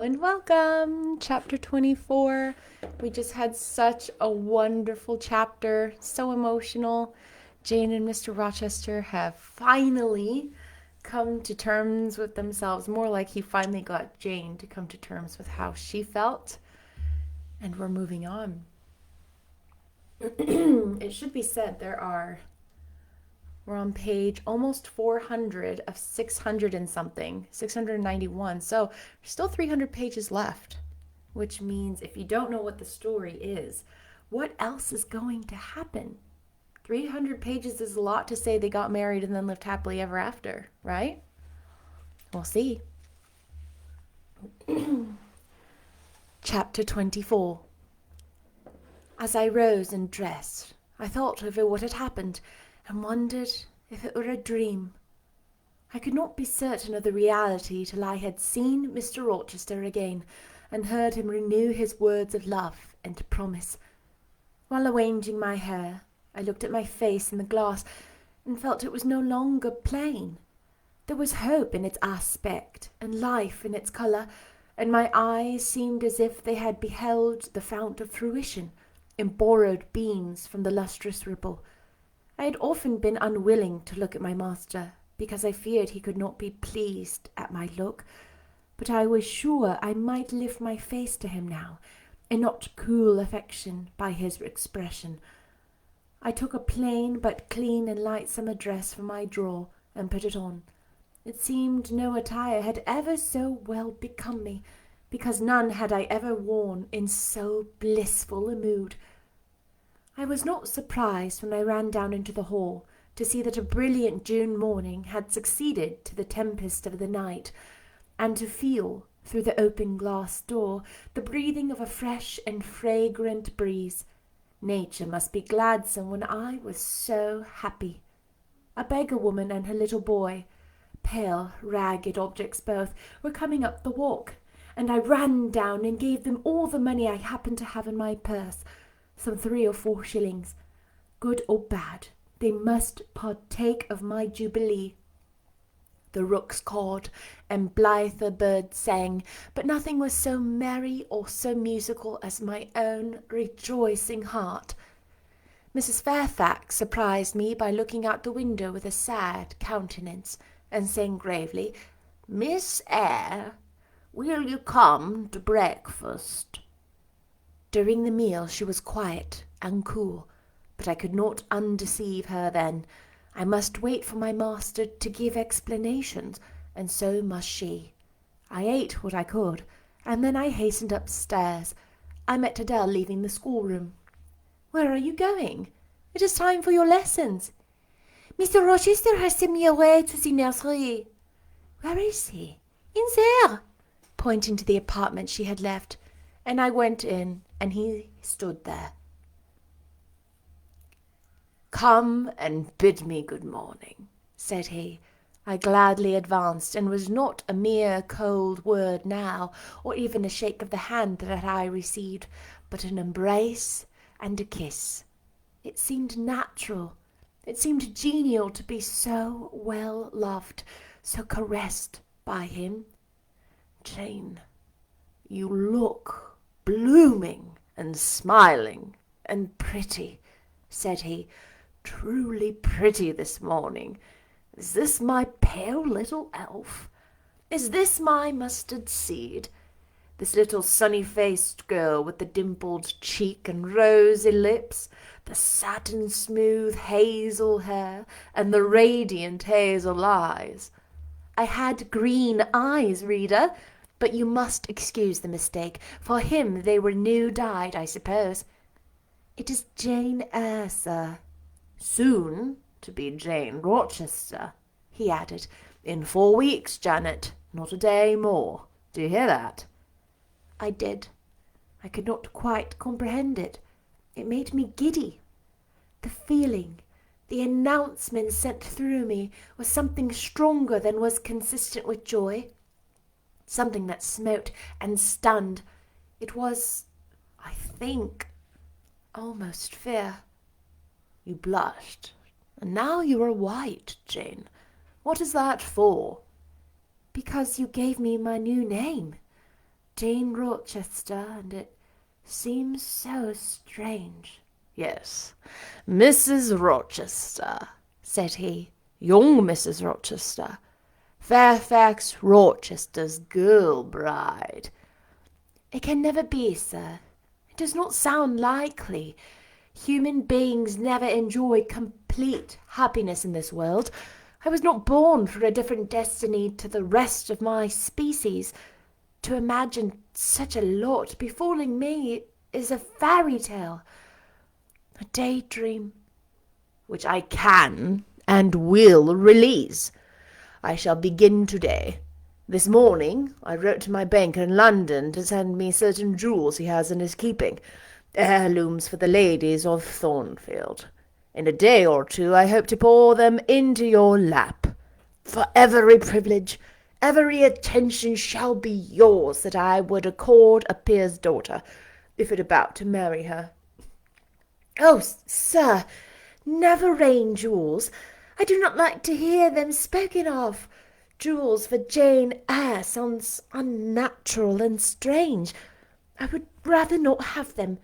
and welcome. Chapter 24. We just had such a wonderful chapter, so emotional. Jane and Mr. Rochester have finally come to terms with themselves, more like he finally got Jane to come to terms with how she felt, and we're moving on. It should be said we're on page almost 400 of 600 and something, 691. So there's still 300 pages left, which means if you don't know what the story is, what else is going to happen? 300 pages is a lot to say they got married and then lived happily ever after, right? We'll see. Chapter 24. As I rose and dressed, I thought over what had happened and wondered if it were a dream. I could not be certain of the reality till I had seen Mr. Rochester again and heard him renew his words of love and promise. While arranging my hair, I looked at my face in the glass and felt it was no longer plain. There was hope in its aspect and life in its colour, and my eyes seemed as if they had beheld the fount of fruition in borrowed beams from the lustrous ripple. I had often been unwilling to look at my master, because I feared he could not be pleased at my look, but I was sure I might lift my face to him now, and not cool affection by his expression. I took a plain but clean and light summer dress from my drawer and put it on. It seemed no attire had ever so well become me, because none had I ever worn in so blissful a mood. I was not surprised when I ran down into the hall to see that a brilliant June morning had succeeded to the tempest of the night, and to feel, through the open glass door, the breathing of a fresh and fragrant breeze. Nature must be gladsome when I was so happy. A beggar woman and her little boy, pale, ragged objects both, were coming up the walk, and I ran down and gave them all the money I happened to have in my purse, some 3 or 4 shillings. Good or bad, they must partake of my jubilee. The rooks cawed, and blither birds sang, but nothing was so merry or so musical as my own rejoicing heart. Mrs. Fairfax surprised me by looking out the window with a sad countenance, and saying gravely, "Miss Eyre, will you come to breakfast?" During the meal she was quiet and cool, but I could not undeceive her then. I must wait for my master to give explanations, and so must she. I ate what I could, and then I hastened upstairs. I met Adele leaving the schoolroom. "Where are you going? It is time for your lessons." "Mr. Rochester has sent me away to the nursery." "Where is he?" "In there," pointing to the apartment she had left, and I went in, and he stood there. "Come and bid me good morning," said he. I gladly advanced, and was not a mere cold word now, or even a shake of the hand that I received, but an embrace and a kiss. It seemed natural, it seemed genial to be so well loved, so caressed by him. "Jane, you look blooming and smiling and pretty," said he, "truly pretty this morning. Is this my pale little elf? Is this my mustard seed? This little sunny-faced girl with the dimpled cheek and rosy lips, the satin-smooth hazel hair, and the radiant hazel eyes? I had green eyes, reader, but you must excuse the mistake. For him they were new-dyed, I suppose. It is Jane Eyre, sir. Soon to be Jane Rochester," he added. "In 4 weeks, Janet, not a day more. Do you hear that?" I did. I could not quite comprehend it. It made me giddy. The feeling, the announcement sent through me was something stronger than was consistent with joy, something that smote and stunned. It was, I think, almost fear. You blushed, and now you are white, Jane. What is that for?" "Because you gave me my new name." Jane Rochester, and it seems so strange." "Yes, Mrs. Rochester," said he, "young Mrs. Rochester, Fairfax Rochester's girl bride." "It can never be, sir. It does not sound likely. Human beings never enjoy complete happiness in this world. I was not born for a different destiny to the rest of my species. To imagine such a lot befalling me is a fairy tale, a daydream." "Which I can and will release. I shall begin today. This morning I wrote to my banker in London to send me certain jewels he has in his keeping, heirlooms for the ladies of Thornfield. In a day or two I hope to pour them into your lap. For every privilege, every attention shall be yours that I would accord a peer's daughter, if it about to marry her." "Oh, sir, never rain jewels. I do not like to hear them spoken of. Jewels for Jane Eyre sounds unnatural and strange. I would rather not have them."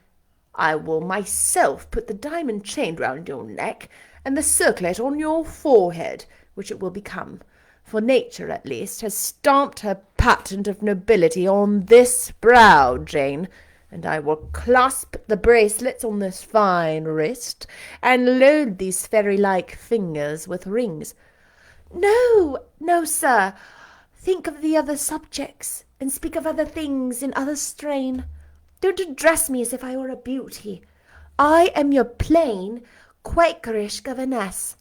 "I will myself put the diamond chain round your neck, and the circlet on your forehead, which it will become, for nature at least has stamped her patent of nobility on this brow, Jane, and I will clasp the bracelets on this fine wrist, and load these fairy-like fingers with rings." "No, no, sir. Think of the other subjects, and speak of other things in other strain. Don't address me as if I were a beauty. I am your plain, Quakerish governess."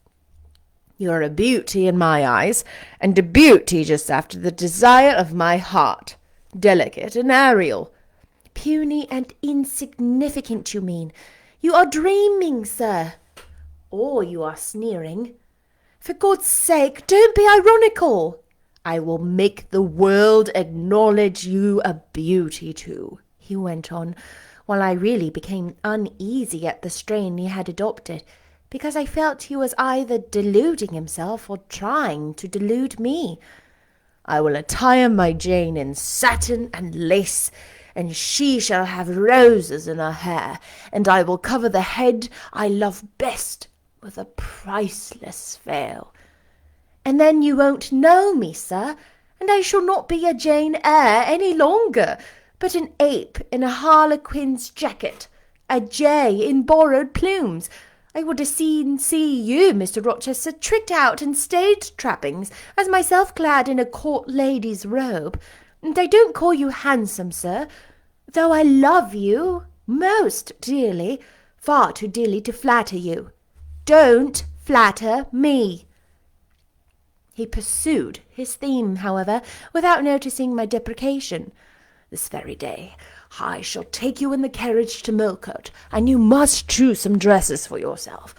"You are a beauty in my eyes, and a beauty just after the desire of my heart, delicate and aerial." "Puny and insignificant, you mean. You are dreaming, sir. Or you are sneering. For God's sake, don't be ironical." "I will make the world acknowledge you a beauty too," he went on, while I really became uneasy at the strain he had adopted, because I felt he was either deluding himself or trying to delude me. "I will attire my Jane in satin and lace, and she shall have roses in her hair, and I will cover the head I love best with a priceless veil." "And then you won't know me, sir, and I shall not be a Jane Eyre any longer, but an ape in a harlequin's jacket, a jay in borrowed plumes. I would as soon see you, Mr. Rochester, tricked out in stage trappings, as myself clad in a court lady's robe. And I don't call you handsome, sir, though I love you most dearly, far too dearly to flatter you. Don't flatter me." He pursued his theme, however, without noticing my deprecation. "This very day I shall take you in the carriage to Millcote, and you must choose some dresses for yourself.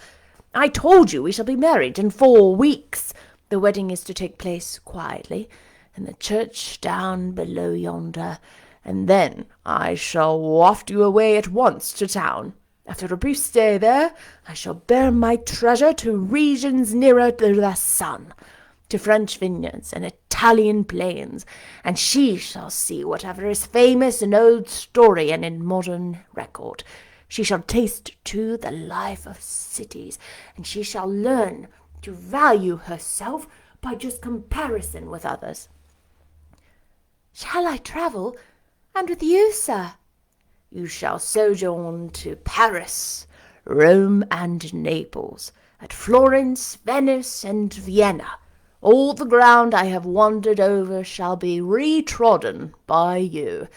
I told you we shall be married in 4 weeks. The wedding is to take place quietly, in the church down below yonder, and then I shall waft you away at once to town. After a brief stay there, I shall bear my treasure to regions nearer to the sun, to French vineyards and Italian plains, and she shall see whatever is famous in old story and in modern record. She shall taste, too, the life of cities, and she shall learn to value herself by just comparison with others." "Shall I travel? And with you, sir?" "You shall sojourn to Paris, Rome, and Naples, at Florence, Venice, and Vienna. All the ground I have wandered over shall be retrodden by you.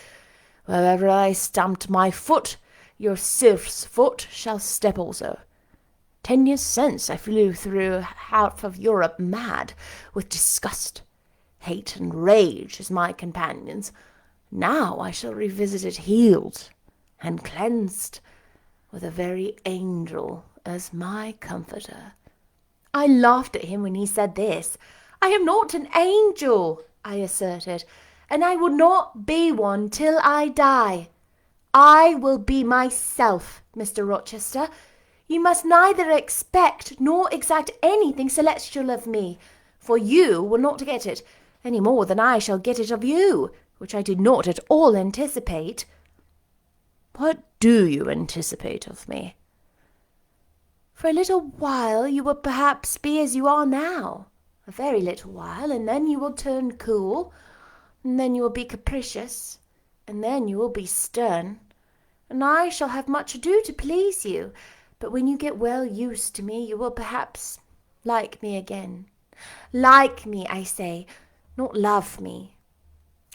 Wherever I stamped my foot, your sylph's foot shall step also. 10 years since I flew through half of Europe mad with disgust, hate, and rage as my companions. Now I shall revisit it healed and cleansed, with a very angel as my comforter." I laughed at him when he said this. "I am not an angel," I asserted, "and I will not be one till I die. I will be myself, Mr. Rochester. You must neither expect nor exact anything celestial of me, for you will not get it, any more than I shall get it of you. which I did not at all anticipate. What do you anticipate of me? For a little while you will perhaps be as you are now. A very little while, and then you will turn cool, and then you will be capricious, and then you will be stern, and I shall have much ado to please you. But when you get well used to me, you will perhaps like me again. Like me, I say, not love me.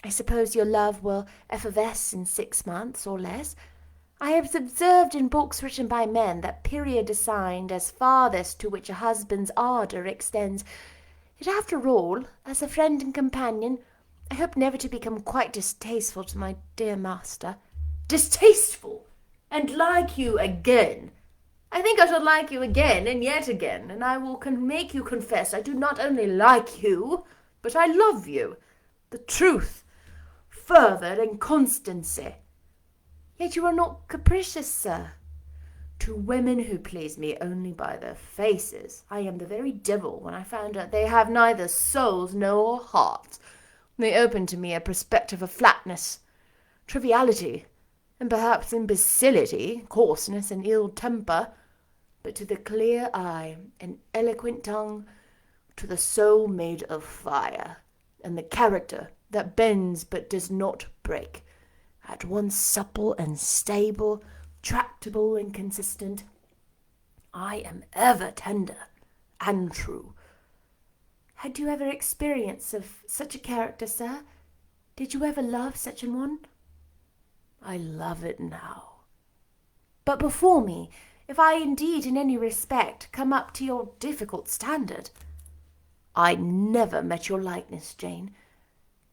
I suppose your love will effervesce in 6 months or less. I have observed in books written by men that period assigned as farthest to which a husband's ardour extends. Yet after all, as a friend and companion, I hope never to become quite distasteful to my dear master. Distasteful? And like you again? I think I shall like you again and yet again, and I will make you confess I do not only like you, but I love you. The truth, fervour, and constancy. Yet you are not capricious, sir. To women who please me only by their faces, I am the very devil when I find out they have neither souls nor hearts. They open to me a perspective of flatness, triviality, and perhaps imbecility, coarseness, and ill temper. But to the clear eye and eloquent tongue, to the soul made of fire, and the character that bends but does not break, at once supple and stable, tractable and consistent, I am ever tender and true. Had you ever experience of such a character, sir? Did you ever love such an one? I love it now. But before me, if I indeed in any respect come up to your difficult standard. I never met your likeness, Jane.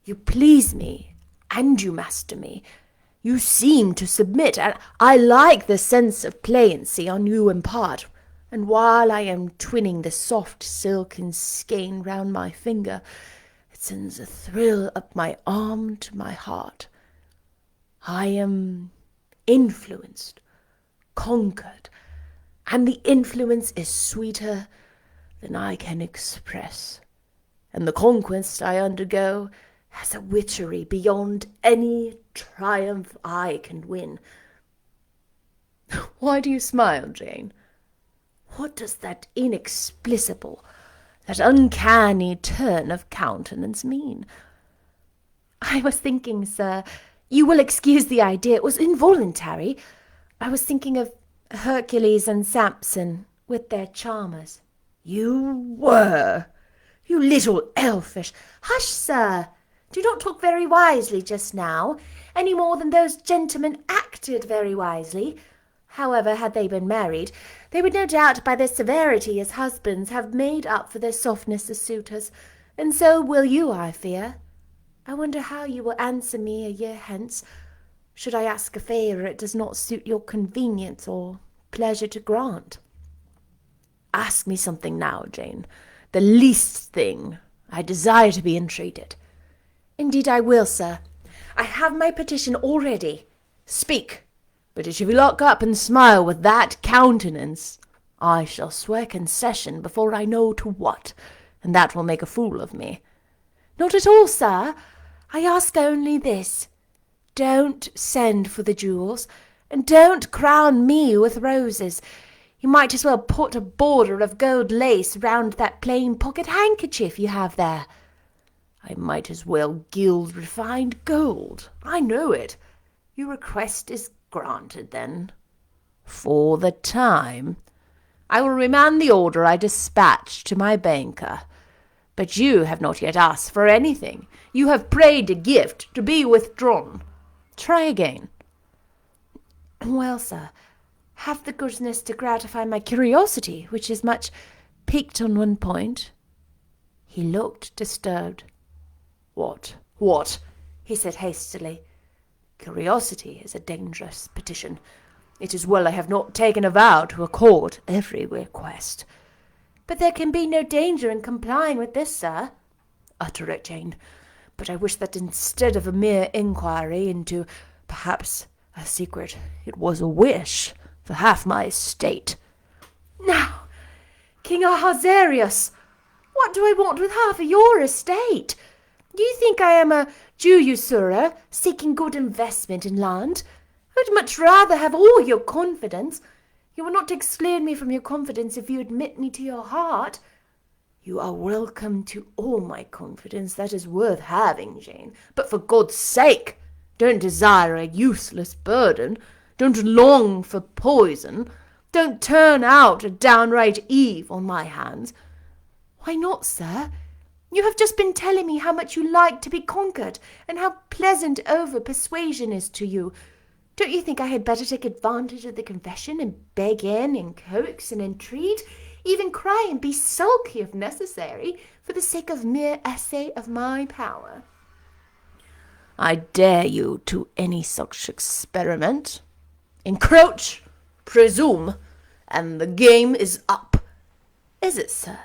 You please me, and you master me. You seem to submit, and I like the sense of pliancy on you impart. And while I am twinning the soft silken skein round my finger, it sends a thrill up my arm to my heart. I am influenced, conquered, and the influence is sweeter than I can express, and the conquest I undergo has a witchery beyond any triumph I can win. Why do you smile, Jane? What does that inexplicable, that uncanny turn of countenance mean? I was thinking, sir, you will excuse the idea, it was involuntary. I was thinking of Hercules and Samson with their charmers. You were? You little elfish— Hush, sir! Do not talk very wisely just now, any more than those gentlemen acted very wisely. However, had they been married, they would no doubt by their severity as husbands have made up for their softness as suitors, and so will you, I fear. I wonder how you will answer me a year hence, should I ask a favour it does not suit your convenience or pleasure to grant. Ask me something now, Jane, the least thing. I desire to be entreated. Indeed I will, sir. I have my petition all ready. Speak, but if you lock up and smile with that countenance, I shall swear concession before I know to what, and that will make a fool of me. Not at all, sir. I ask only this. Don't send for the jewels, and don't crown me with roses. You might as well put a border of gold lace round that plain pocket handkerchief you have there. I might as well gild refined gold. I know it. Your request is granted, then. For the time, I will remand the order I dispatched to my banker. But you have not yet asked for anything. You have prayed a gift to be withdrawn. Try again. Well, sir, have the goodness to gratify my curiosity, which is much piqued on one point. He looked disturbed. What? He said hastily. Curiosity is a dangerous petition. It is well I have not taken a vow to accord every request. But there can be no danger in complying with this, sir. Utter it, Jane. But I wish that instead of a mere inquiry into, perhaps, a secret, it was a wish for half my estate. Now, King Ahasuerus, what do I want with half of your estate? Do you think I am a Jew usurer, seeking good investment in land. I would much rather have all your confidence. You will not exclude me from your confidence if you admit me to your heart. You are welcome to all my confidence that is worth having, Jane. But for God's sake, don't desire a useless burden. Don't long for poison. Don't turn out a downright Eve on my hands. Why not, sir? You have just been telling me how much you like to be conquered, and how pleasant over-persuasion is to you. Don't you think I had better take advantage of the confession and beg in and coax and entreat, even cry and be sulky if necessary, for the sake of mere essay of my power? I dare you to any such experiment. Encroach, presume, and the game is up. Is it, sir?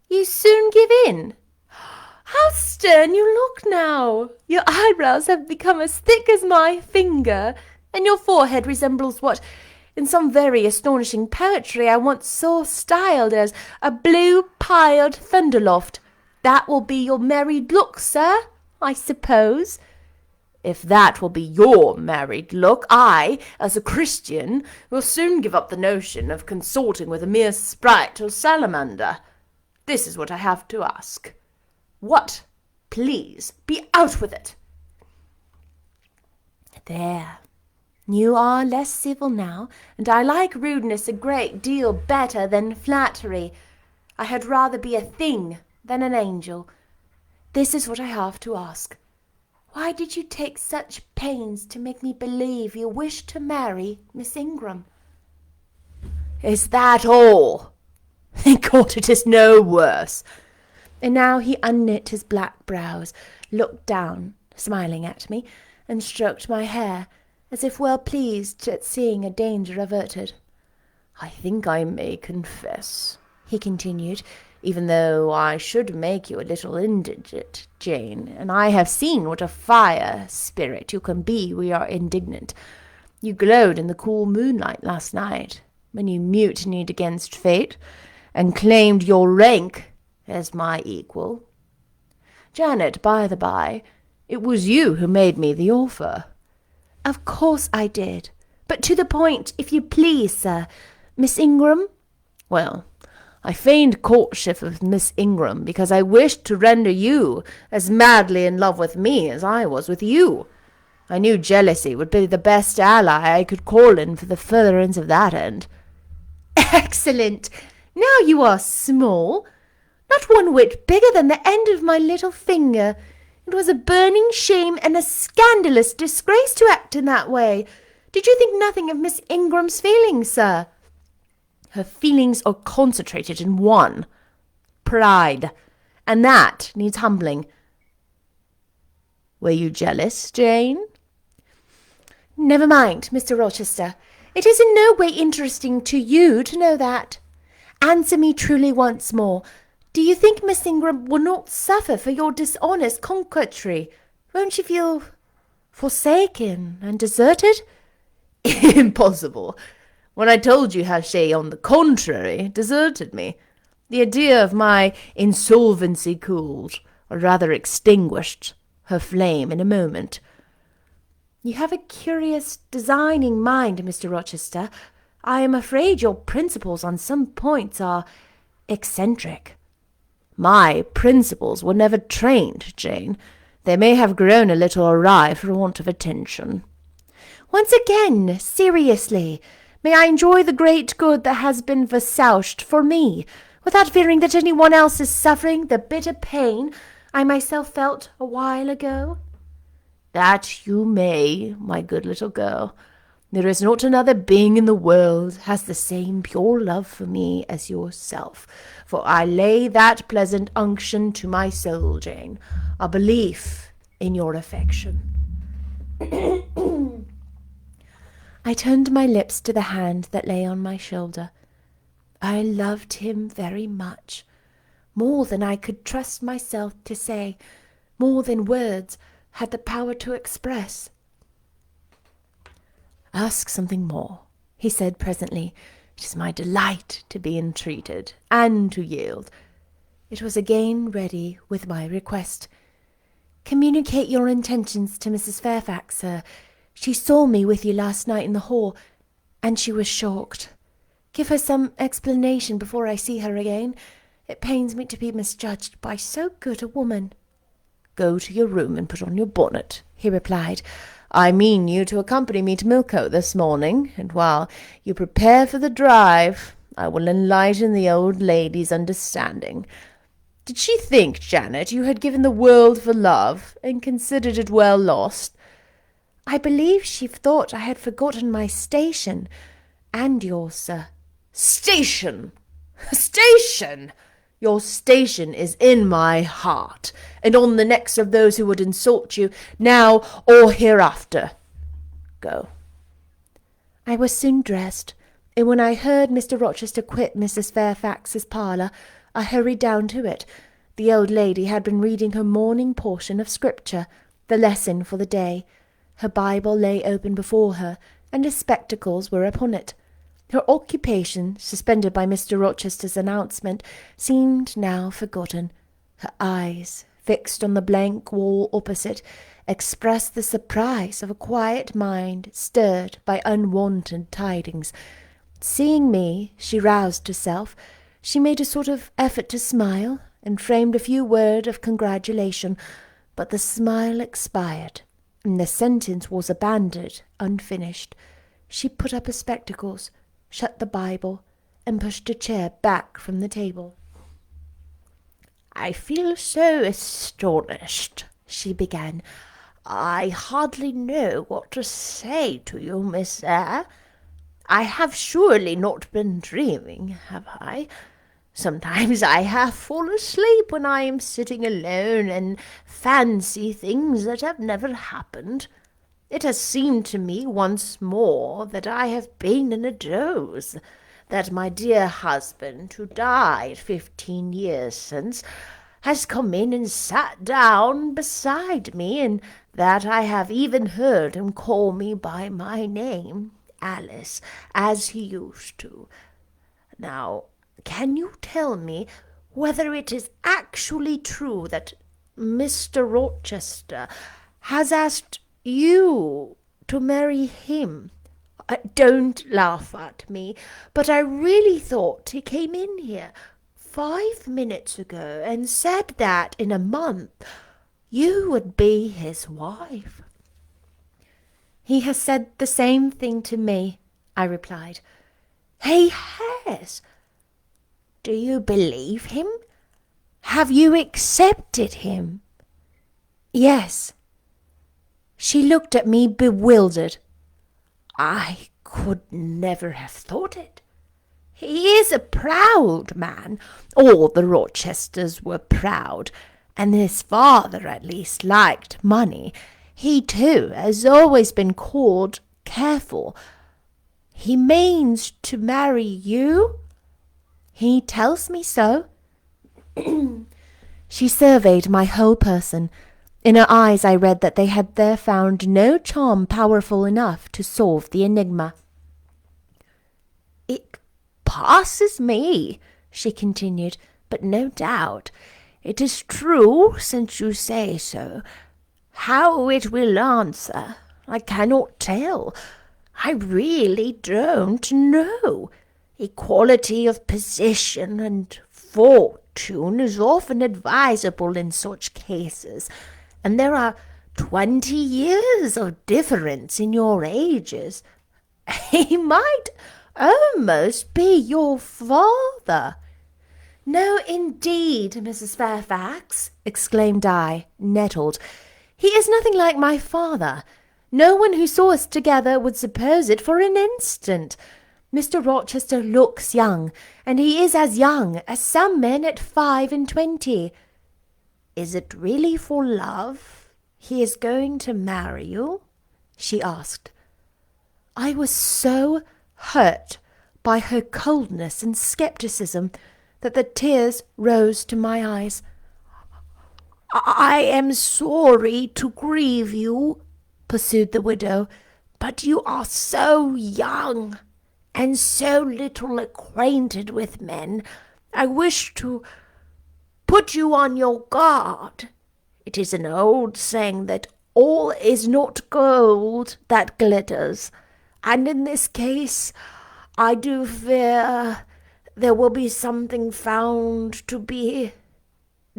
You soon give in? How stern you look now! Your eyebrows have become as thick as my finger, and your forehead resembles what, in some very astonishing poetry, I once saw styled as a blue-piled thunderloft. That will be your married look, sir, I suppose. If that will be your married look, I, as a Christian, will soon give up the notion of consorting with a mere sprite or salamander. This is what I have to ask. What, please, be out with it. There, you are less civil now, and I like rudeness a great deal better than flattery. I had rather be a thing than an angel. This is what I have to ask. Why did you take such pains to make me believe you wished to marry Miss Ingram? Is that all? Thank God it is no worse. And now he unknit his black brows, looked down, smiling at me, and stroked my hair, as if well pleased at seeing a danger averted. I think I may confess, he continued, even though I should make you a little indigent, Jane, and I have seen what a fire spirit you can be when you are indignant. You glowed in the cool moonlight last night, when you mutinied against fate, and claimed your rank as my equal. Janet, by the by, it was you who made me the offer. Of course I did. But to the point, if you please, sir. Miss Ingram? Well, I feigned courtship of Miss Ingram because I wished to render you as madly in love with me as I was with you. I knew jealousy would be the best ally I could call in for the furtherance of that end. Excellent! Now you are small. Not one whit bigger than the end of my little finger. It was a burning shame and a scandalous disgrace to act in that way. Did you think nothing of Miss Ingram's feelings, sir? Her feelings are concentrated in one, pride, and that needs humbling. Were you jealous, Jane? Never mind, Mr. Rochester. It is in no way interesting to you to know that. Answer me truly once more. Do you think Miss Ingram will not suffer for your dishonest coquetry? Won't she feel forsaken and deserted? Impossible. When I told you how she, on the contrary, deserted me, the idea of my insolvency cooled, or rather extinguished, her flame in a moment. You have a curious, designing mind, Mr. Rochester. I am afraid your principles on some points are eccentric. My principles were never trained, Jane. They may have grown a little awry for want of attention. Once again, seriously, may I enjoy the great good that has been vouchsafed for me, without fearing that anyone else is suffering the bitter pain I myself felt a while ago? That you may, my good little girl. There is not another being in the world has the same pure love for me as yourself, for I lay that pleasant unction to my soul, Jane, a belief in your affection. I turned my lips to the hand that lay on my shoulder. I loved him very much, more than I could trust myself to say, more than words had the power to express. Ask something more, he said presently. It is my delight to be entreated, and to yield. It was again ready with my request. Communicate your intentions to Mrs. Fairfax, sir. She saw me with you last night in the hall, and she was shocked. Give her some explanation before I see her again. It pains me to be misjudged by so good a woman." "Go to your room and put on your bonnet," he replied. "I mean you to accompany me to Millcote this morning, and while you prepare for the drive, I will enlighten the old lady's understanding. Did she think, Janet, you had given the world for love, and considered it well lost?" "I believe she thought I had forgotten my station, and yours, sir." "Station! Station! Your station is in my heart, and on the necks of those who would insult you, now or hereafter. Go." I was soon dressed, and when I heard Mr. Rochester quit Mrs. Fairfax's parlour, I hurried down to it. The old lady had been reading her morning portion of Scripture, the lesson for the day. Her Bible lay open before her, and her spectacles were upon it. Her occupation, suspended by Mr. Rochester's announcement, seemed now forgotten. Her eyes, fixed on the blank wall opposite, expressed the surprise of a quiet mind stirred by unwonted tidings. Seeing me, she roused herself. She made a sort of effort to smile, and framed a few words of congratulation, but the smile expired, and the sentence was abandoned unfinished. She put up her spectacles, shut the Bible, and pushed a chair back from the table. "I feel so astonished," she began. "I hardly know what to say to you, Miss Eyre. I have surely not been dreaming, have I? Sometimes I half fall asleep when I am sitting alone and fancy things that have never happened. It has seemed to me once more that I have been in a doze, that my dear husband, who died 15 years since, has come in and sat down beside me, and that I have even heard him call me by my name, Alice, as he used to. Now, can you tell me whether it is actually true that Mr. Rochester has asked you to marry him? Don't laugh at me, but I really thought he came in here 5 minutes ago and said that in a month you would be his wife." "He has said the same thing to me," I replied. "He has? Do you believe him? Have you accepted him?" "Yes." She looked at me bewildered. "I could never have thought it. He is a proud man. All the Rochesters were proud, and his father at least liked money. He, too, has always been called careful. He means to marry you?" "He tells me so." She surveyed my whole person. In her eyes I read that they had there found no charm powerful enough to solve the enigma. "It passes me," she continued, "but no doubt it is true since you say so. How it will answer, I cannot tell. I really don't know. Equality of position and fortune is often advisable in such cases, and there are 20 years of difference in your ages. He might almost be your father." "No, indeed, Mrs. Fairfax," exclaimed I, nettled. "He is nothing like my father. No one who saw us together would suppose it for an instant. Mr. Rochester looks young, and he is as young as some men at 25. "Is it really for love he is going to marry you?" she asked. I was so hurt by her coldness and scepticism that the tears rose to my eyes. "I am sorry to grieve you," pursued the widow, "but you are so young and so little acquainted with men. I wish to put you on your guard. It is an old saying that all is not gold that glitters, and in this case I do fear there will be something found to be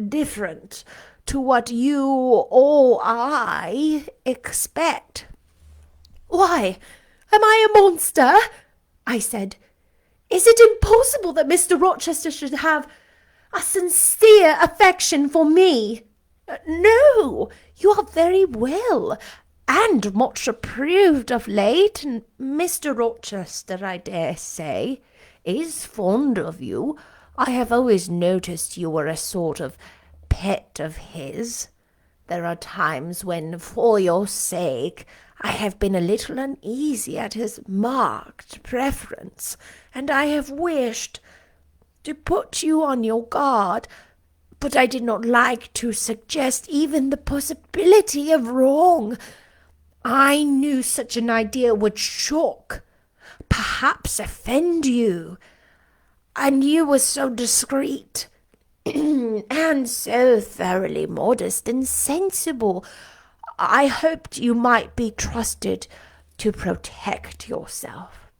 different to what you or I expect." "Why, am I a monster?" I said. "Is it impossible that Mr. Rochester should have a sincere affection for me?" "No, you are very well, and much approved of late, and Mr. Rochester, I dare say, is fond of you. I have always noticed you were a sort of pet of his. There are times when, for your sake, I have been a little uneasy at his marked preference, and I have wished to put you on your guard, but I did not like to suggest even the possibility of wrong. I knew such an idea would shock, perhaps offend you, and you were so discreet and so thoroughly modest and sensible. I hoped you might be trusted to protect yourself.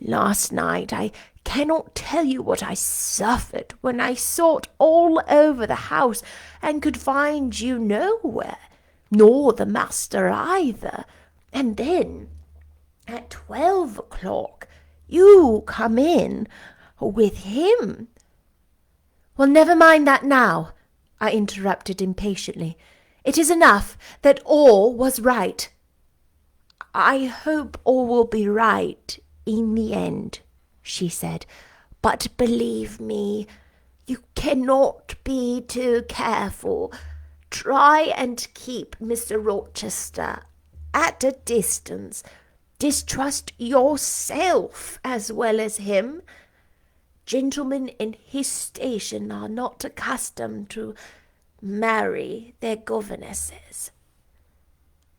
Last night I cannot tell you what I suffered when I sought all over the house and could find you nowhere, nor the master either. And then, at 12 o'clock, you come in with him." "Well, never mind that now," I interrupted impatiently. "It is enough that all was right." "I hope all will be right in the end," she said, "but believe me, you cannot be too careful. Try and keep Mr. Rochester at a distance. Distrust yourself as well as him. Gentlemen in his station are not accustomed to marry their governesses."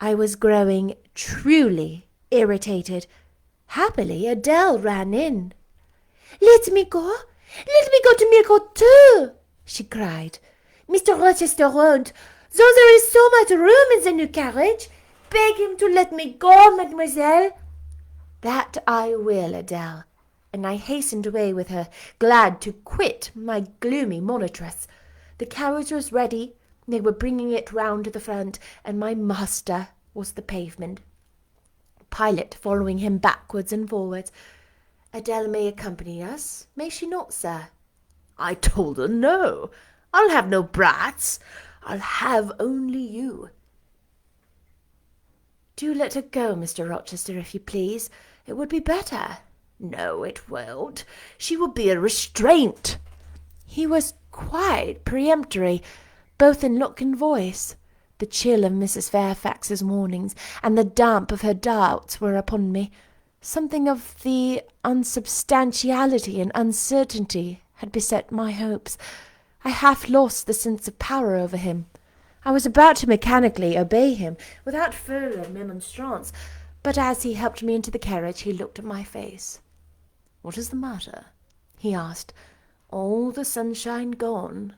I was growing truly irritated. Happily, Adele ran in. "Let me go! Let me go to Millcote too!" she cried. "Mr. Rochester won't, though there is so much room in the new carriage. Beg him to let me go, mademoiselle." "That I will, Adele," and I hastened away with her, glad to quit my gloomy monitress. The carriage was ready. They were bringing it round to the front, and my master was the pavement, Pilot following him backwards and forwards. "Adele may accompany us, may she not, sir?" "I told her no. I'll have no brats. I'll have only you." "Do let her go, Mr. Rochester, if you please. It would be better." "No, it won't. She will be a restraint." He was quite peremptory, both in look and voice. The chill of Mrs. Fairfax's warnings and the damp of her doubts were upon me. Something of the unsubstantiality and uncertainty had beset my hopes. I half lost the sense of power over him. I was about to mechanically obey him, without further remonstrance, but as he helped me into the carriage, he looked at my face. "What is the matter?" he asked. "All the sunshine gone?"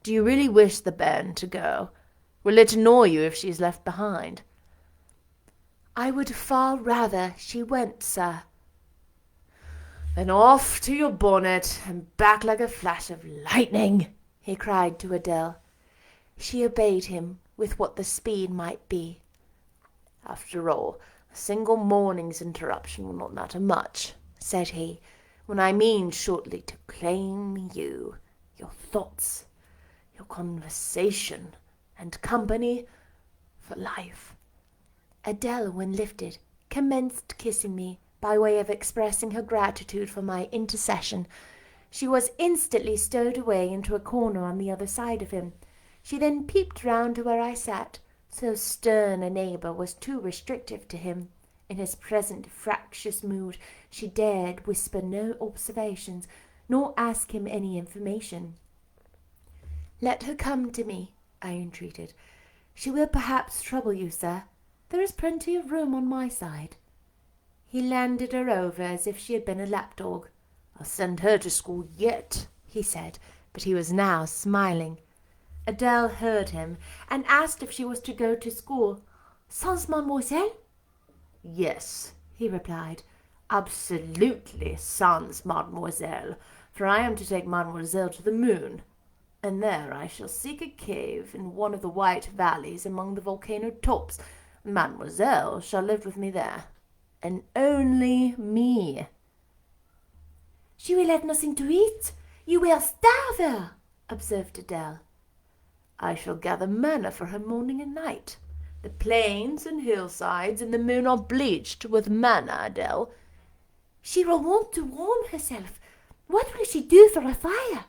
"Do you really wish the bairn to go? Will it annoy you if she is left behind?" "I would far rather she went, sir." "Then off to your bonnet, and back like a flash of lightning," he cried to Adele. She obeyed him with what the speed might be. "After all, a single morning's interruption will not matter much," said he, "when I mean shortly to claim you, your thoughts, your conversation, and company for life." Adele, when lifted, commenced kissing me by way of expressing her gratitude for my intercession. She was instantly stowed away into a corner on the other side of him. She then peeped round to where I sat. So stern a neighbour was too restrictive to him. In his present fractious mood, she dared whisper no observations, nor ask him any information. "Let her come to me," I entreated. "She will perhaps trouble you, sir. There is plenty of room on my side." He landed her over as if she had been a lapdog. "I'll send her to school yet," he said, but he was now smiling. Adele heard him and asked if she was to go to school. Sans mademoiselle? Yes, he replied. Absolutely sans mademoiselle, for I am to take mademoiselle to the moon, and there I shall seek a cave in one of the white valleys among the volcano tops. Mademoiselle shall live with me there, and only me. She will have nothing to eat. You will starve her, observed Adele. I shall gather manna for her morning and night. The plains and hillsides and the moon are bleached with manna, Adele. She will want to warm herself. What will she do for a fire?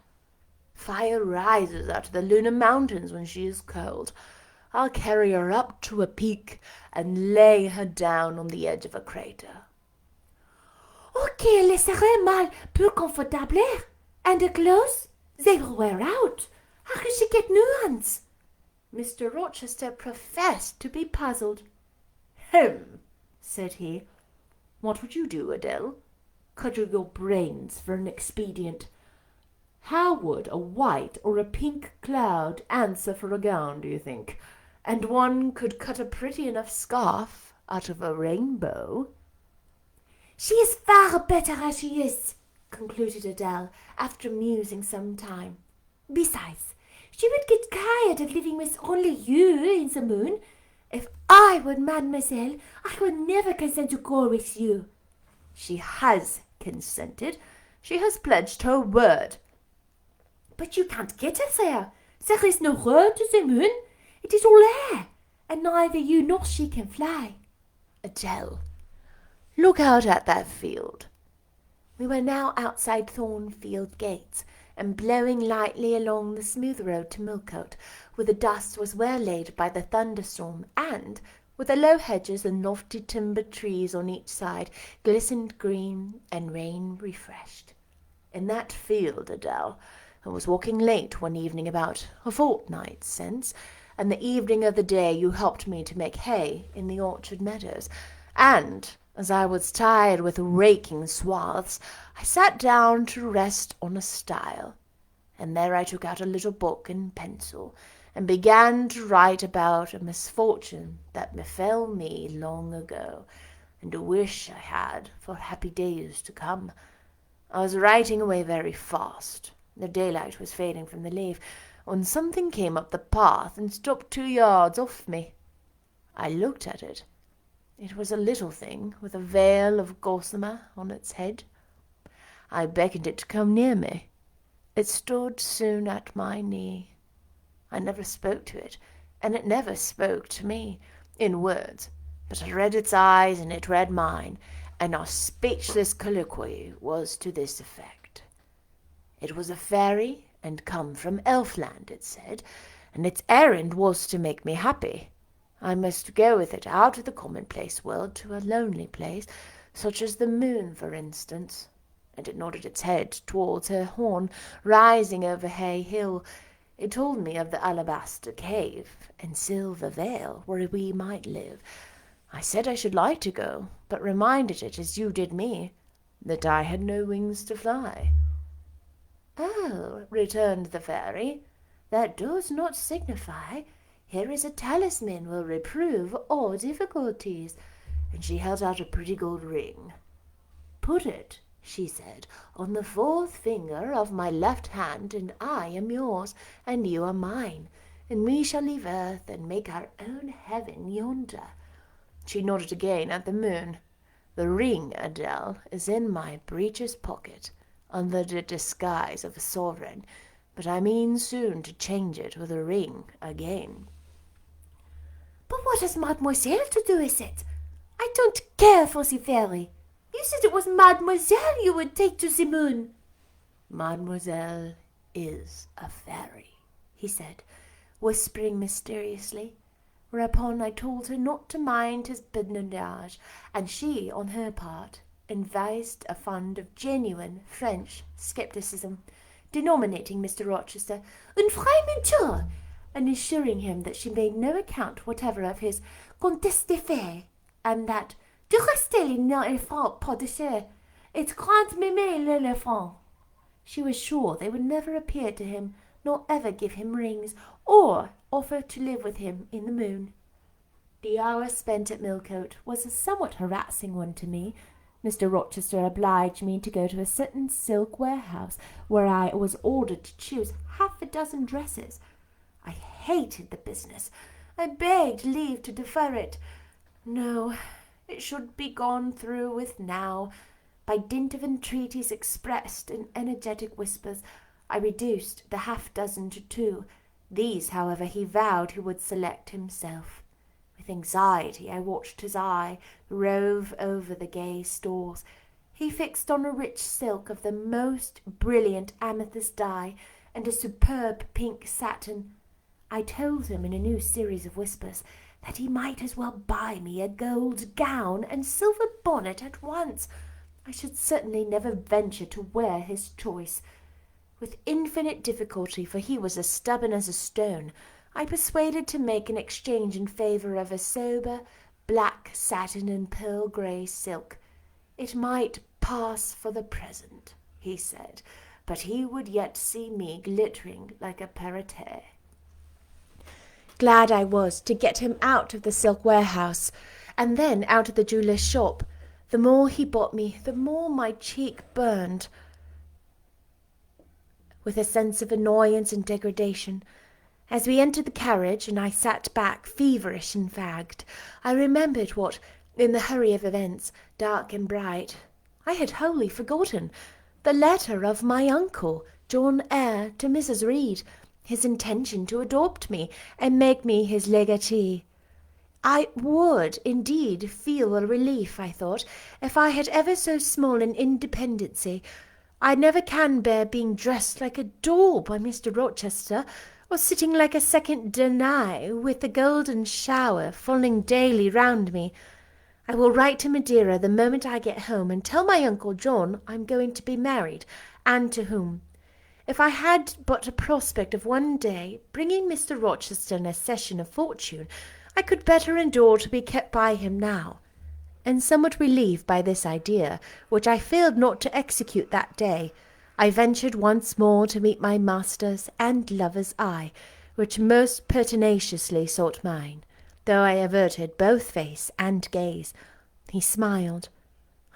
Fire rises out of the lunar mountains when she is cold. I'll carry her up to a peak and lay her down on the edge of a crater. Ok, elle serait mal peu confortable. And the clothes? They will wear out. How can she get new ones? Mr. Rochester professed to be puzzled. Hem, said he. What would you do, Adele? Cudgel your brains for an expedient. How would a white or a pink cloud answer for a gown, do you think? And one could cut a pretty enough scarf out of a rainbow. She is far better as she is, concluded Adele, after musing some time. Besides, she would get tired of living with only you in the moon. If I were mademoiselle, I would never consent to go with you. She has consented. She has pledged her word. But you can't get her there. There is no road to the moon. It is all air, and neither you nor she can fly. Adele, look out at that field. We were now outside Thornfield Gates, and blowing lightly along the smooth road to Millcote, where the dust was well laid by the thunderstorm, and, with the low hedges and lofty timbered trees on each side, glistened green and rain refreshed. In that field, Adele, I was walking late one evening about a fortnight since, and the evening of the day you helped me to make hay in the orchard meadows, and as I was tired with raking swaths, I sat down to rest on a stile, and there I took out a little book and pencil, and began to write about a misfortune that befell me long ago, and a wish I had for happy days to come. I was writing away very fast. The daylight was fading from the leaf, when something came up the path and stopped 2 yards off me. I looked at it. It was a little thing with a veil of gossamer on its head. I beckoned it to come near me. It stood soon at my knee. I never spoke to it, and it never spoke to me, in words, but I read its eyes and it read mine, and our speechless colloquy was to this effect. It was a fairy, and come from Elfland, it said, and its errand was to make me happy. I must go with it out of the commonplace world to a lonely place, such as the moon, for instance. And it nodded its head towards her horn, rising over Hay Hill. It told me of the Alabaster Cave and Silver Vale, where we might live. I said I should like to go, but reminded it, as you did me, that I had no wings to fly. Oh, returned the fairy, that does not signify. Here is a talisman will reprove all difficulties. And she held out a pretty gold ring. Put it, she said, on the fourth finger of my left hand, and I am yours, and you are mine, and we shall leave earth and make our own heaven yonder. She nodded again at the moon. The ring, Adele, is in my breeches pocket, under the disguise of a sovereign, but I mean soon to change it with a ring again. But what has mademoiselle to do with it? I don't care for the fairy. You said it was mademoiselle you would take to the moon. Mademoiselle is a fairy, he said, whispering mysteriously, whereupon I told her not to mind his badinage, and she, on her part, advised a fund of genuine French scepticism, denominating Mr. Rochester un vrai menteur, and assuring him that she made no account whatever of his Comtesse de Fay, and that de rester l'éléphant pas de chair, et grand mémé l'éléphant. She was sure they would never appear to him, nor ever give him rings, or offer to live with him in the moon. The hour spent at Millcote was a somewhat harassing one to me. Mr. Rochester obliged me to go to a certain silk warehouse, where I was ordered to choose half a dozen dresses. I hated the business. I begged leave to defer it. No, it should be gone through with now. By dint of entreaties expressed in energetic whispers, I reduced the half-dozen to 2. These, however, he vowed he would select himself. With anxiety I watched his eye rove over the gay stores. He fixed on a rich silk of the most brilliant amethyst dye and a superb pink satin. I told him in a new series of whispers that he might as well buy me a gold gown and silver bonnet at once. I should certainly never venture to wear his choice. With infinite difficulty, for he was as stubborn as a stone, I persuaded to make an exchange in favour of a sober black satin and pearl grey silk. It might pass for the present, he said, but he would yet see me glittering like a parrotet. Glad I was to get him out of the silk warehouse, and then out of the jeweller's shop. The more he bought me, the more my cheek burned with a sense of annoyance and degradation. As we entered the carriage, and I sat back, feverish and fagged, I remembered what, in the hurry of events, dark and bright, I had wholly forgotten: the letter of my uncle, John Eyre, to Mrs. Reed, his intention to adopt me and make me his legatee. I would, indeed, feel a relief, I thought, if I had ever so small an independency. I never can bear being dressed like a doll by Mr. Rochester, or sitting like a second Danae, with the golden shower falling daily round me. I will write to Madeira the moment I get home, and tell my Uncle John I'm going to be married, and to whom. If I had but a prospect of one day bringing Mr. Rochester an accession of fortune, I could better endure to be kept by him now. And somewhat relieved by this idea, which I failed not to execute that day, I ventured once more to meet my master's and lover's eye, which most pertinaciously sought mine, though I averted both face and gaze. He smiled.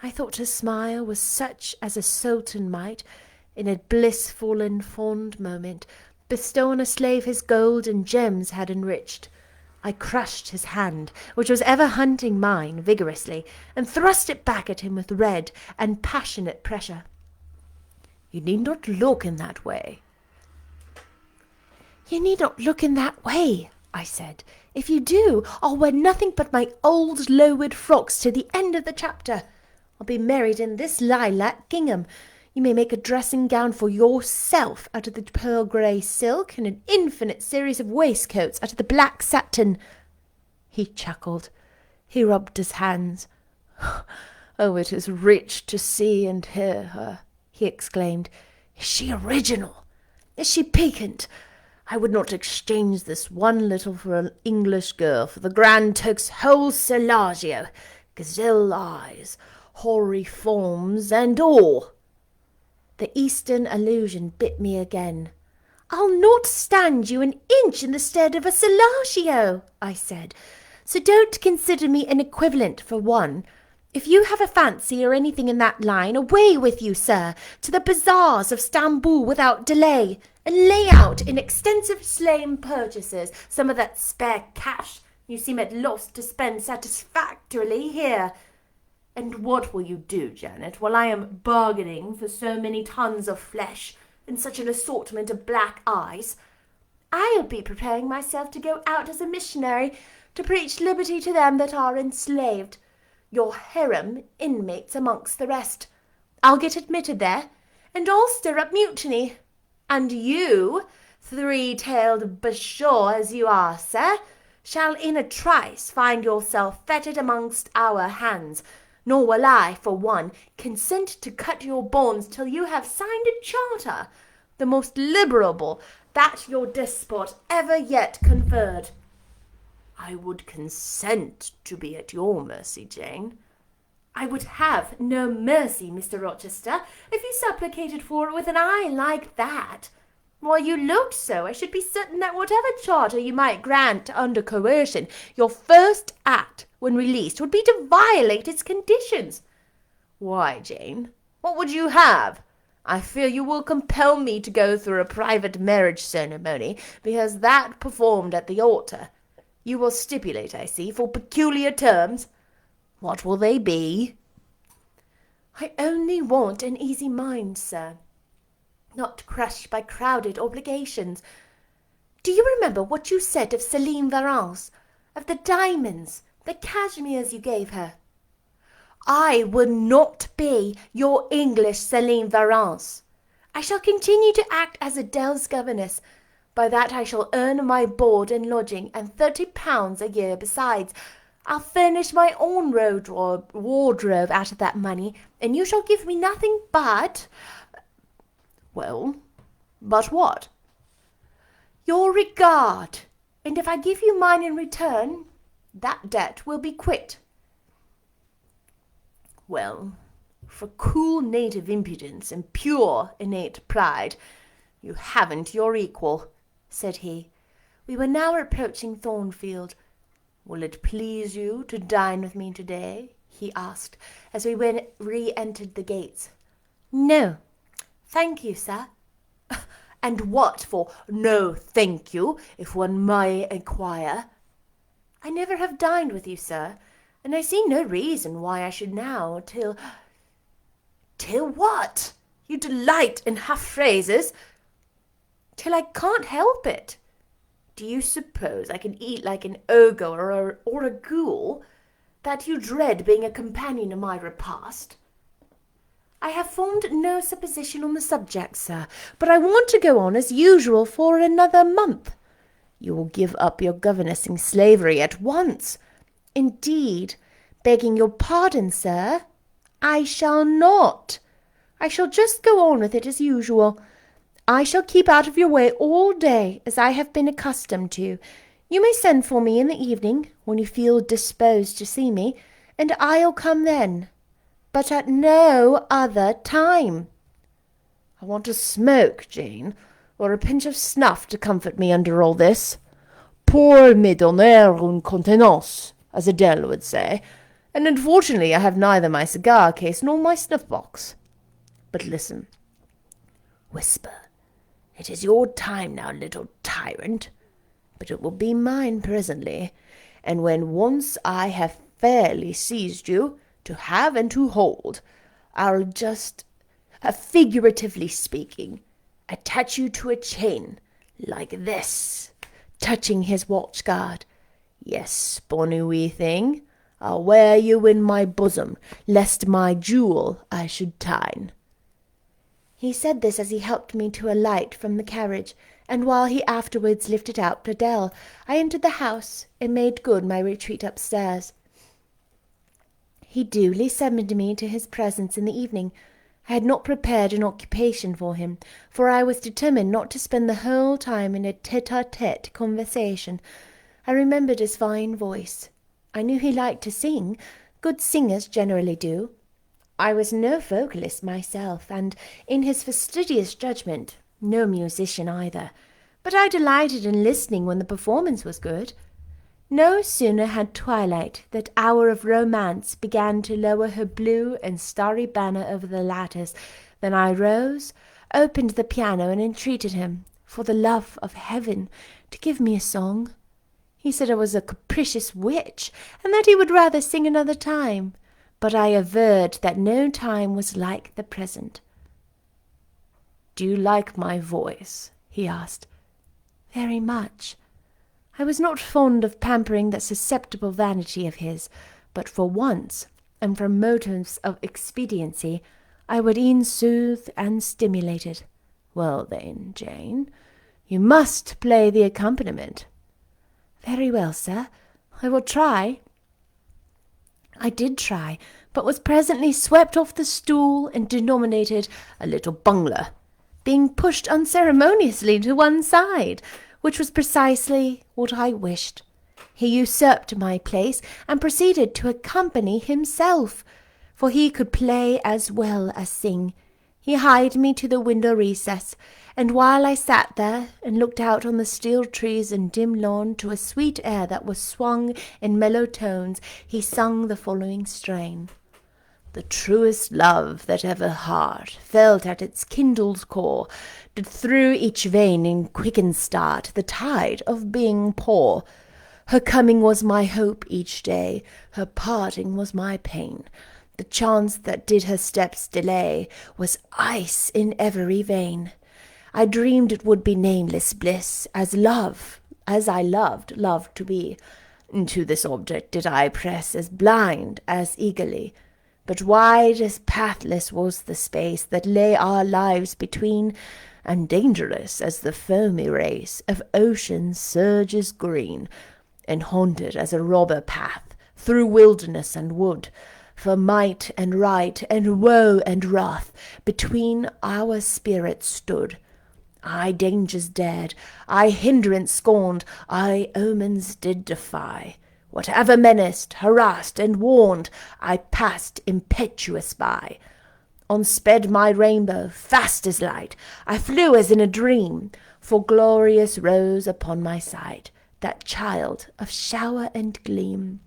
I thought his smile was such as a sultan might, in a blissful and fond moment, bestow on a slave his gold and gems had enriched. I crushed his hand, which was ever hunting mine, vigorously, and thrust it back at him with red and passionate pressure. "You need not look in that way." "You need not look in that way," I said. "If you do, I'll wear nothing but my old lowered frocks to the end of the chapter. I'll be married in this lilac gingham. You may make a dressing gown for yourself out of the pearl grey silk, and an infinite series of waistcoats out of the black satin." He chuckled. He rubbed his hands. "Oh, it is rich to see and hear her," he exclaimed. "Is she original? Is she piquant? I would not exchange this one little for an English girl for the Grand Turk's whole Solagio, gazelle eyes, hoary forms, and all." The Eastern allusion bit me again. "I'll not stand you an inch in the stead of a Solagio," I said, "so don't consider me an equivalent for one. If you have a fancy or anything in that line, away with you, sir, to the bazaars of Stamboul without delay, and lay out in extensive slain purchases some of that spare cash you seem at loss to spend satisfactorily here. And what will you do, Janet, while I am bargaining for so many tons of flesh and such an assortment of black eyes? I'll be preparing myself to go out as a missionary to preach liberty to them that are enslaved, your harem inmates amongst the rest. I'll get admitted there, and I'll stir up mutiny. And you, three-tailed bashaw as you are, sir, shall in a trice find yourself fettered amongst our hands, nor will I, for one, consent to cut your bonds till you have signed a charter, the most liberal that your despot ever yet conferred." "I would consent to be at your mercy, Jane." "I would have no mercy, Mr. Rochester, if you supplicated for it with an eye like that." Why, you looked so. I should be certain that whatever charter you might grant under coercion, your first act, when released, would be to violate its conditions. Why, Jane, what would you have? I fear you will compel me to go through a private marriage ceremony, because that performed at the altar. You will stipulate, I see, for peculiar terms. What will they be? I only want an easy mind, sir, not crushed by crowded obligations. Do you remember what you said of Céline Varens, of the diamonds, the cashmeres you gave her? I will not be your English Céline Varens. I shall continue to act as Adèle's governess. By that I shall earn my board and lodging, and £30 a year besides. I'll furnish my own wardrobe out of that money, and you shall give me nothing but— Well, but what? Your regard, and if I give you mine in return, that debt will be quit. Well, for cool native impudence and pure innate pride, you haven't your equal, said he. We were now approaching Thornfield. Will it please you to dine with me today? He asked, as we re-entered the gates. No, thank you, sir. And what for no thank you, if one may inquire? I never have dined with you, sir, and I see no reason why I should now, till— Till what? You delight in half-phrases. Till I can't help it. Do you suppose I can eat like an ogre or a ghoul, that you dread being a companion of my repast? I have formed no supposition on the subject, sir, but I want to go on as usual for another month. You will give up your governessing slavery at once. Indeed, begging your pardon, sir, I shall not. I shall just go on with it as usual. I shall keep out of your way all day, as I have been accustomed to. You may send for me in the evening, when you feel disposed to see me, and I'll come then, but at no other time. I want a smoke, Jane, or a pinch of snuff to comfort me under all this. Pour me donner une contenance, as Adèle would say, and unfortunately I have neither my cigar case nor my snuff-box. But listen. Whisper. It is your time now, little tyrant, but it will be mine presently, and when once I have fairly seized you, to have and to hold, I'll just, figuratively speaking, attach you to a chain, like this, touching his watch-guard. Yes, bonny wee thing, I'll wear you in my bosom, lest my jewel I should tine. He said this as he helped me to alight from the carriage, and while he afterwards lifted out Adèle, I entered the house and made good my retreat upstairs. He duly summoned me to his presence in the evening. I had not prepared an occupation for him, for I was determined not to spend the whole time in a tete-a-tete conversation. I remembered his fine voice. I knew he liked to sing. Good singers generally do. I was no vocalist myself, and, in his fastidious judgment, no musician either, but I delighted in listening when the performance was good. No sooner had twilight, that hour of romance, began to lower her blue and starry banner over the lattice, than I rose, opened the piano, and entreated him, for the love of heaven, to give me a song. He said I was a capricious witch, and that he would rather sing another time, but I averred that no time was like the present. "Do you like my voice?" he asked. "Very much." I was not fond of pampering that susceptible vanity of his, but for once, and from motives of expediency, I would e'en soothe and stimulate it. "Well then, Jane, you must play the accompaniment." "Very well, sir. I will try." I did try, but was presently swept off the stool and denominated a little bungler, being pushed unceremoniously to one side, which was precisely what I wished. He usurped my place, and proceeded to accompany himself, for he could play as well as sing. He hied me to the window recess, and while I sat there and looked out on the still trees and dim lawn to a sweet air that was swung in mellow tones, he sung the following strain. The truest love that ever heart felt at its kindled core did through each vein in quicken start the tide of being pour. Her coming was my hope each day, her parting was my pain. The chance that did her steps delay was ice in every vein. I dreamed it would be nameless bliss, as I loved love to be. Into this object did I press as blind as eagerly. But wide as pathless was the space that lay our lives between, and dangerous as the foamy race of ocean's surges green, and haunted as a robber path through wilderness and wood. For might and right and woe and wrath between our spirits stood. I dangers dared, I hindrance scorned, I omens did defy. Whatever menaced, harassed, and warned, I passed impetuous by. On sped my rainbow, fast as light, I flew as in a dream, for glorious rose upon my sight, that child of shower and gleam.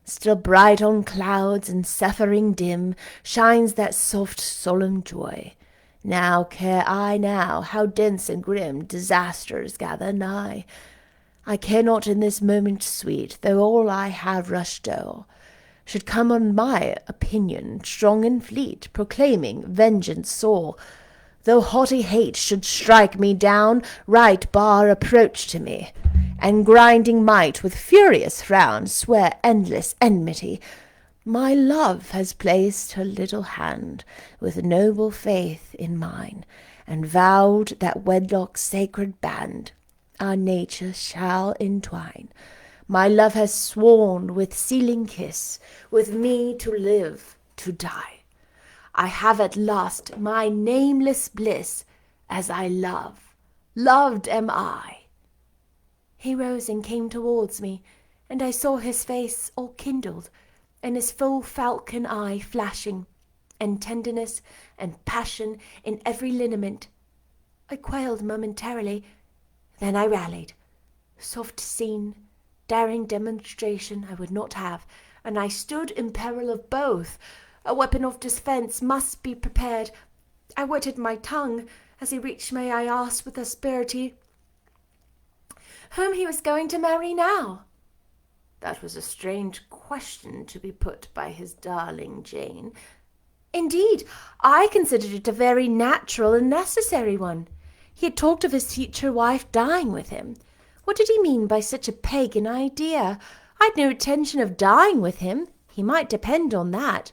Still bright on clouds and suffering dim shines that soft solemn joy. Now care I now how dense and grim disasters gather nigh. I care not in this moment sweet, though all I have rushed o'er, should come on my opinion strong and fleet, proclaiming vengeance sore. Though haughty hate should strike me down, right bar approach to me, and grinding might with furious frown swear endless enmity. My love has placed her little hand with noble faith in mine, and vowed that wedlock's sacred band our nature shall entwine. My love has sworn with sealing kiss with me to live, to die. I have at last my nameless bliss, as I love, loved am I. He rose and came towards me, and I saw his face all kindled, and his full falcon eye flashing, and tenderness and passion in every lineament. I quailed momentarily, then I rallied. Soft scene, daring demonstration I would not have, and I stood in peril of both. A weapon of defence must be prepared. I wetted my tongue. As he reached me, I asked with asperity whom he was going to marry now. That was a strange question to be put by his darling Jane. Indeed, I considered it a very natural and necessary one. He had talked of his future wife dying with him. What did he mean by such a pagan idea? I'd no intention of dying with him. He might depend on that.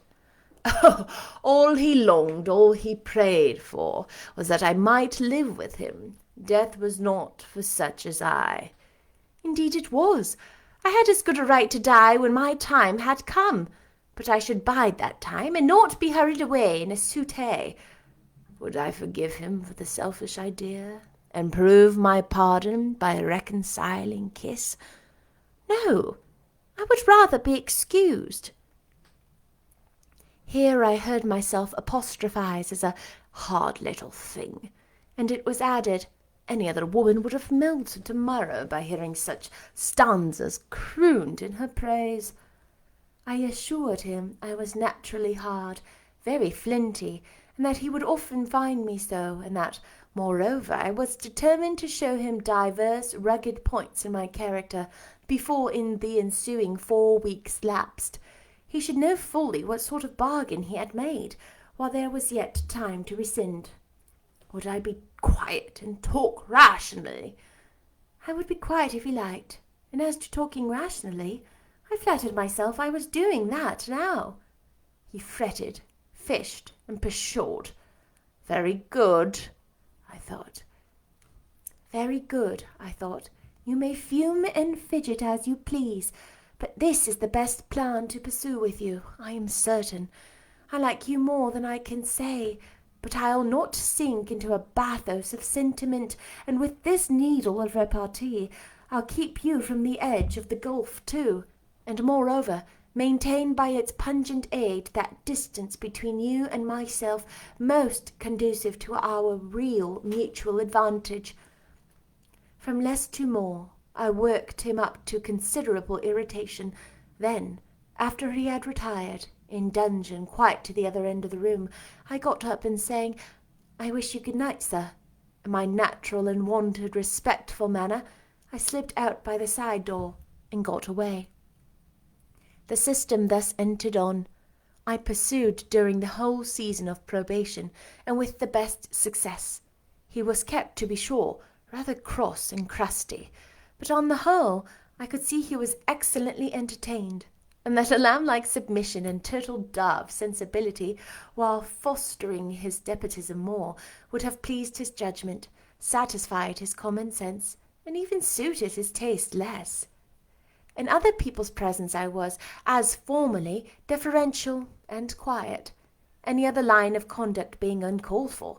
Oh, all he longed, all he prayed for, was that I might live with him. Death was not for such as I. Indeed it was. I had as good a right to die when my time had come, but I should bide that time, and not be hurried away in a suité. Would I forgive him for the selfish idea, and prove my pardon by a reconciling kiss? No, I would rather be excused. Here I heard myself apostrophized as a hard little thing, and it was added, any other woman would have melted to marrow by hearing such stanzas crooned in her praise. I assured him I was naturally hard, very flinty, and that he would often find me so, and that, moreover, I was determined to show him divers rugged points in my character before in the ensuing 4 weeks lapsed. He should know fully what sort of bargain he had made, while there was yet time to rescind. Would I be quiet and talk rationally? I would be quiet if he liked, and as to talking rationally, I flattered myself I was doing that now. He fretted, fished, and pshawed. Very good, I thought. Very good, I thought. You may fume and fidget as you please, but this is the best plan to pursue with you, I am certain. I like you more than I can say, but I'll not sink into a bathos of sentiment, and with this needle of repartee I'll keep you from the edge of the gulf too. And moreover, maintain by its pungent aid that distance between you and myself most conducive to our real mutual advantage. From less to more, I worked him up to considerable irritation. Then, after he had retired, in dudgeon quite to the other end of the room, I got up and saying, "I wish you good night, sir," in my natural and wonted respectful manner, I slipped out by the side door and got away. The system thus entered on, I pursued during the whole season of probation, and with the best success. He was kept, to be sure, rather cross and crusty, but on the whole I could see he was excellently entertained, and that a lamb-like submission and turtle-dove sensibility, while fostering his despotism more, would have pleased his judgment, satisfied his common sense, and even suited his taste less. In other people's presence I was, as formerly, deferential and quiet, any other line of conduct being uncalled for.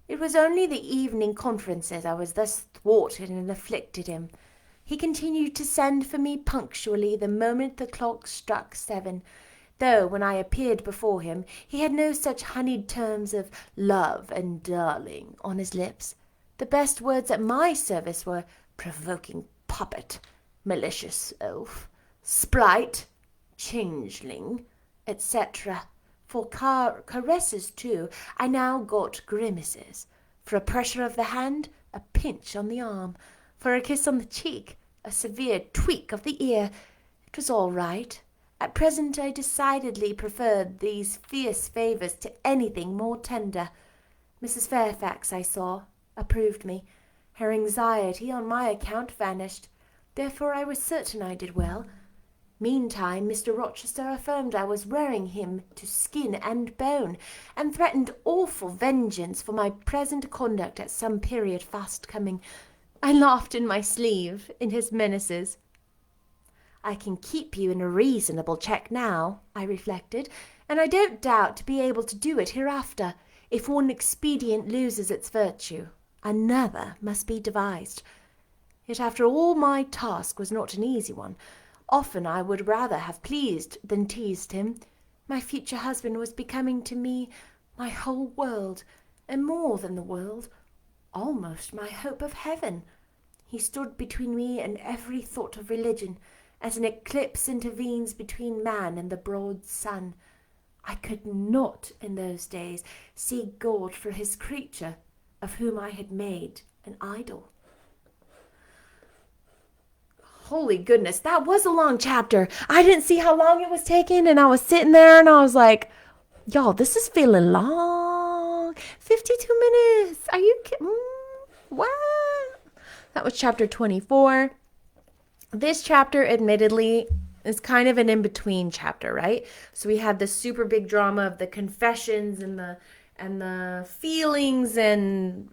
It was only the evening conferences I was thus thwarted and afflicted him. He continued to send for me punctually the moment the clock struck 7, though when I appeared before him he had no such honeyed terms of love and darling on his lips. The best words at my service were provoking puppet, malicious oaf, sprite, changeling, etc. For caresses, too, I now got grimaces. For a pressure of the hand, a pinch on the arm. For a kiss on the cheek, a severe tweak of the ear. It was all right. At present I decidedly preferred these fierce favours to anything more tender. Mrs. Fairfax, I saw, approved me. Her anxiety on my account vanished. Therefore I was certain I did well. Meantime Mr. Rochester affirmed I was wearing him to skin and bone, and threatened awful vengeance for my present conduct at some period fast coming. I laughed in my sleeve in his menaces. I can keep you in a reasonable check now, I reflected, and I don't doubt to be able to do it hereafter. If one expedient loses its virtue, another must be devised. Yet after all my task was not an easy one. Often I would rather have pleased than teased him. My future husband was becoming to me my whole world, and more than the world, almost my hope of heaven. He stood between me and every thought of religion, as an eclipse intervenes between man and the broad sun. I could not, in those days, see God for his creature, of whom I had made an idol. Holy goodness, that was a long chapter. I didn't see how long it was taking, and I was sitting there, and I was like, y'all, this is feeling long. 52 minutes. Are you kidding? What? That was chapter 24. This chapter, admittedly, is kind of an in-between chapter, right? So we had this super big drama of the confessions and the feelings and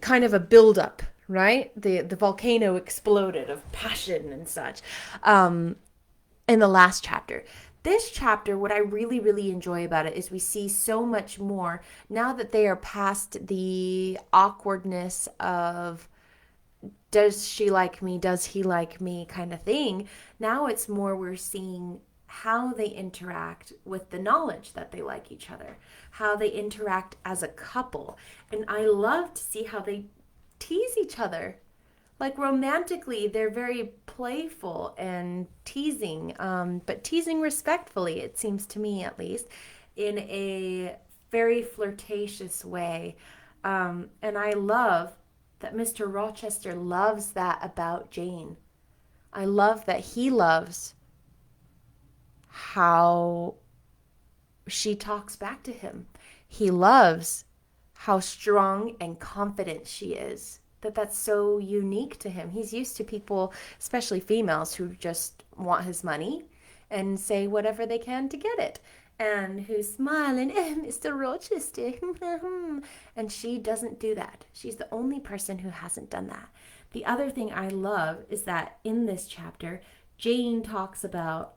kind of a build-up, right? The volcano exploded of passion and such in the last chapter. This chapter, what I really, really enjoy about it is we see so much more now that they are past the awkwardness of does she like me, does he like me kind of thing. Now it's more we're seeing how they interact with the knowledge that they like each other, how they interact as a couple. And I love to see how they tease each other. Like romantically, they're very playful and teasing, but teasing respectfully, it seems to me at least, in a very flirtatious way. And I love that Mr. Rochester loves that about Jane. I love that he loves how she talks back to him. He loves how strong and confident she is. That's so unique to him. He's used to people, especially females, who just want his money and say whatever they can to get it. And who's smiling, Mr. Rochester. And she doesn't do that. She's the only person who hasn't done that. The other thing I love is that in this chapter, Jane talks about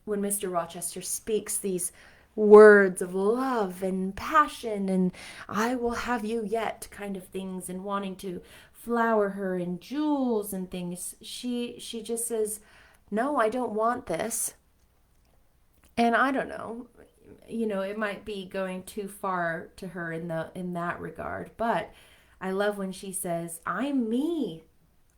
when Mr. Rochester speaks these words of love and passion and I will have you yet kind of things, and wanting to flower her in jewels and things. She just says, no, I don't want this. And I don't know, it might be going too far to her in that regard, but I love when she says, "I'm me.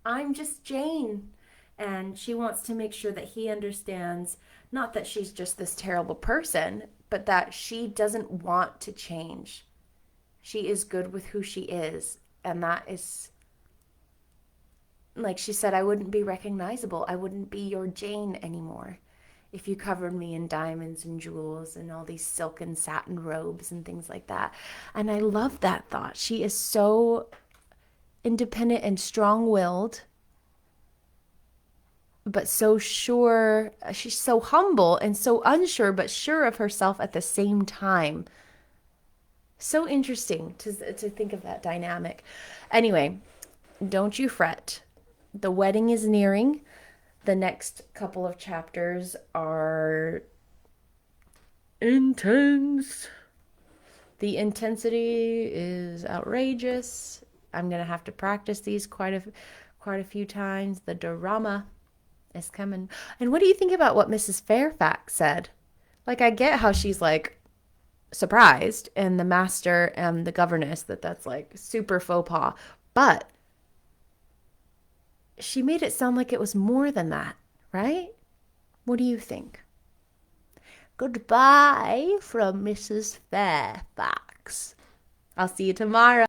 I'm just Jane." And she wants to make sure that he understands not that she's just this terrible person, but that she doesn't want to change. She is good with who she is, and that is, like she said, I wouldn't be recognizable. I wouldn't be your Jane anymore if you covered me in diamonds and jewels and all these silk and satin robes and things like that. And I love that thought. She is so independent and strong-willed, but so sure. She's so humble and so unsure, but sure of herself at the same time. So interesting to think of that dynamic. Anyway, don't you fret. The wedding is nearing. The next couple of chapters are intense. The intensity is outrageous. I'm going to have to practice these quite a few times. The drama is coming. And what do you think about what Mrs. Fairfax said? Like, I get how she's like surprised, and the master and the governess, that's like super faux pas, but she made it sound like it was more than that, right? What do you think? Goodbye from Mrs. Fairfax. I'll see you tomorrow.